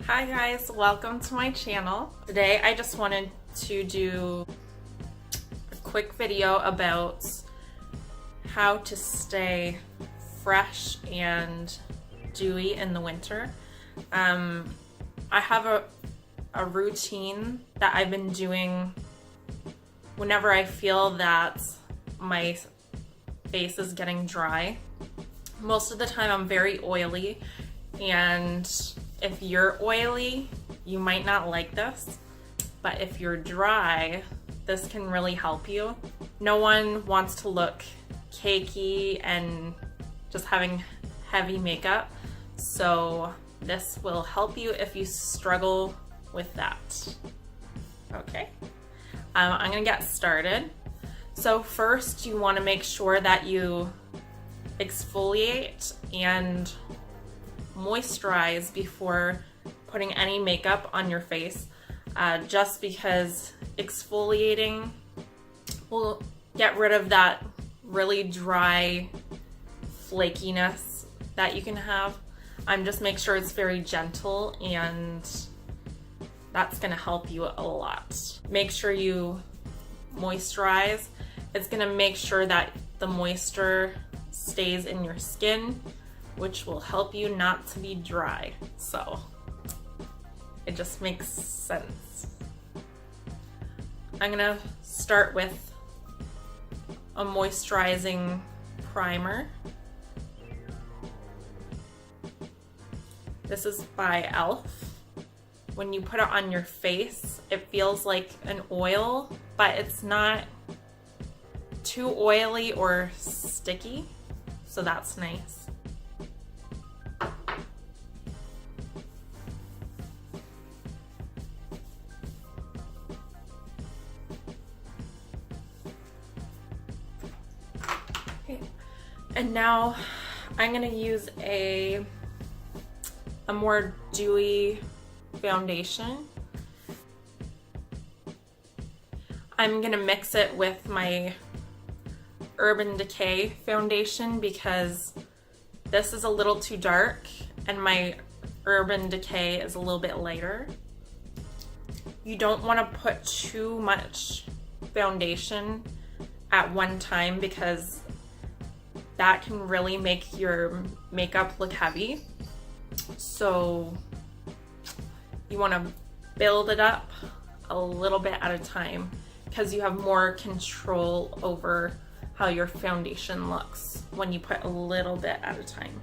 Hi guys, welcome to my channel. Today I just wanted to do a quick video about how to stay fresh and dewy in the winter. I have a routine that I've been doing whenever I feel that my face is getting dry. Most of the time I'm very oily, and if you're oily, you might not like this, but if you're dry, this can really help you. No one wants to look cakey and just having heavy makeup, so this will help you if you struggle with that. Okay, I'm gonna get started. So first, you want to make sure that you exfoliate and moisturize before putting any makeup on your face, just because exfoliating will get rid of that really dry flakiness that you can have. Just make sure it's very gentle, and that's gonna help you a lot. Make sure you moisturize. It's gonna make sure that the moisture stays in your skin, which will help you not to be dry. So it just makes sense. I'm gonna start with a moisturizing primer. This is by E.L.F. When you put it on your face, it feels like an oil, but it's not too oily or sticky, so that's nice. Okay. And now I'm gonna use a more dewy foundation. I'm gonna mix it with my Urban Decay foundation because this is a little too dark and my Urban Decay is a little bit lighter. You don't want to put too much foundation at one time because that can really make your makeup look heavy. So you want to build it up a little bit at a time because you have more control over how your foundation looks when you put a little bit at a time.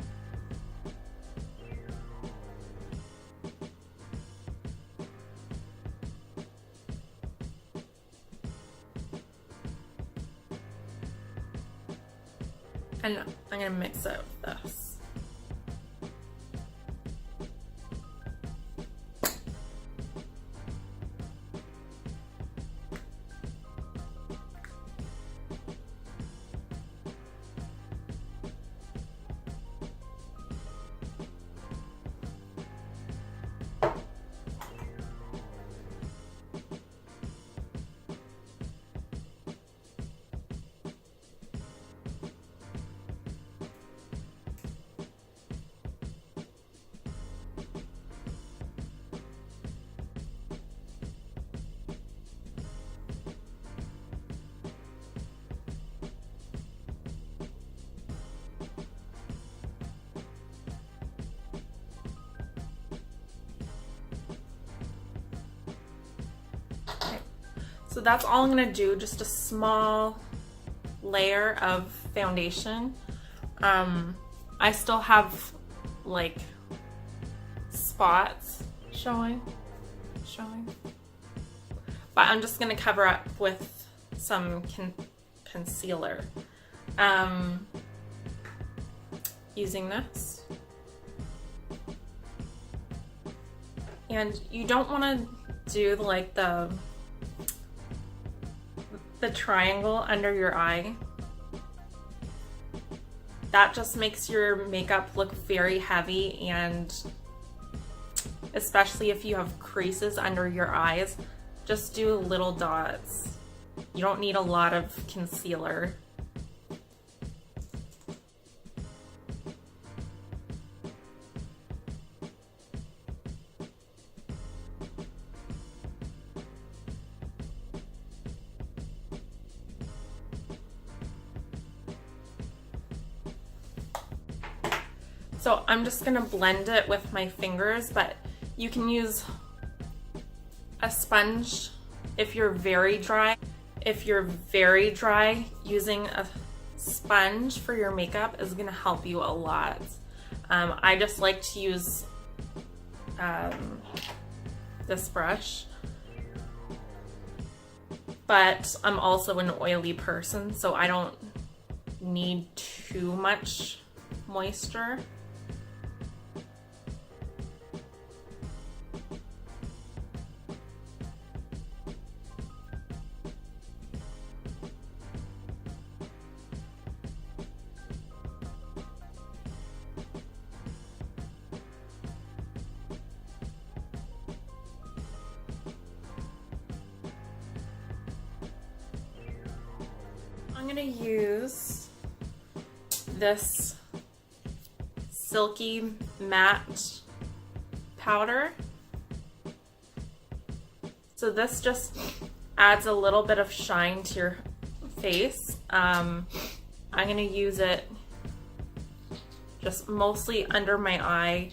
And I'm gonna mix it with this. So that's all I'm gonna do, just a small layer of foundation. I still have like spots showing, but I'm just gonna cover up with some concealer. Using this. And you don't wanna do like the triangle under your eye. That just makes your makeup look very heavy, and especially if you have creases under your eyes, just do little dots. You don't need a lot of concealer. So I'm just gonna blend it with my fingers, but you can use a sponge if you're very dry. If you're very dry, using a sponge for your makeup is gonna help you a lot. I just like to use this brush, but I'm also an oily person, so I don't need too much moisture. I'm gonna use this Silky matte powder. So this just adds a little bit of shine to your face. I'm gonna use it just mostly under my eye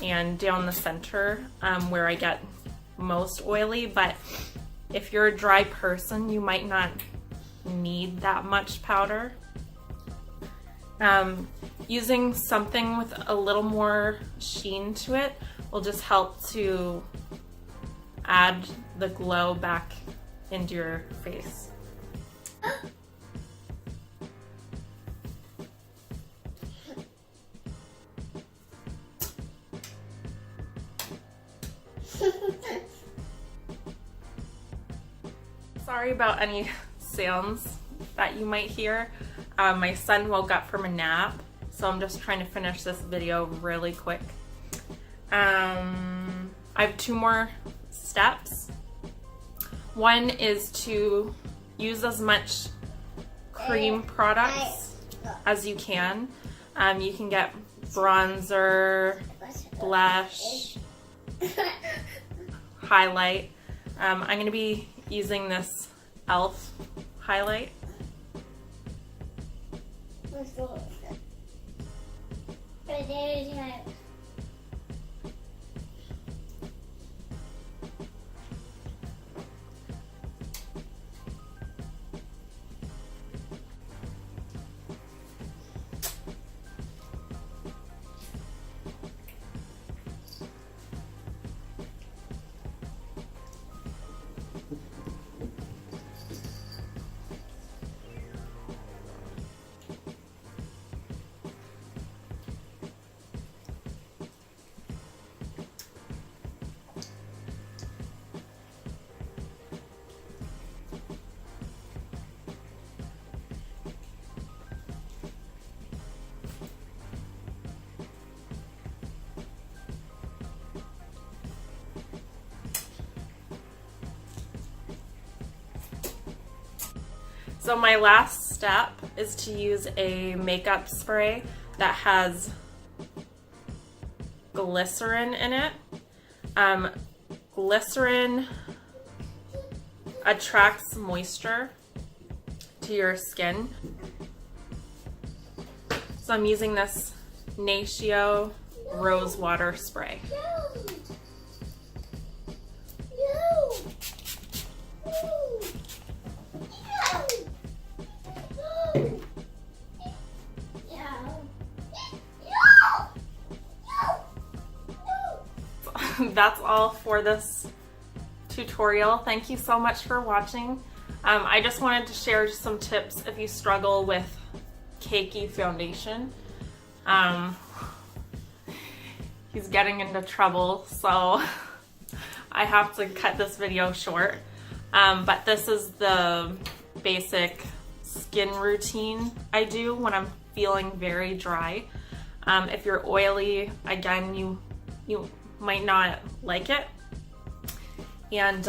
and down the center where I get most oily, but if you're a dry person, you might not need that much powder. Using something with a little more sheen to it will just help to add the glow back into your face. Sorry about any sounds that you might hear. My son woke up from a nap, so I'm just trying to finish this video really quick. I have 2 more steps. One is to use as much cream products as you can. You can get bronzer, blush, highlight. I'm going to be using this E.L.F highlight. So my last step is to use a makeup spray that has glycerin in it. Glycerin attracts moisture to your skin. So I'm using this Natio Rosewater Spray. That's all for this tutorial. Thank you so much for watching. I just wanted to share some tips if you struggle with cakey foundation. He's getting into trouble, so I have to cut this video short. But this is the basic skin routine I do when I'm feeling very dry. If you're oily, again, you might not like it, and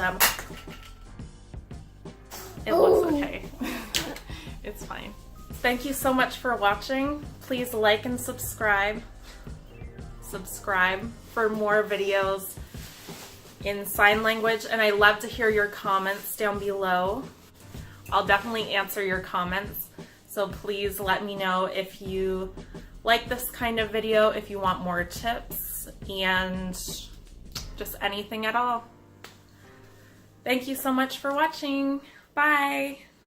it looks okay. It's fine. Thank you so much for watching. Please like and subscribe for more videos in sign language, and I love to hear your comments down below. I'll definitely answer your comments, so please let me know if you like this kind of video if you want more tips and just anything at all. Thank you so much for watching. Bye!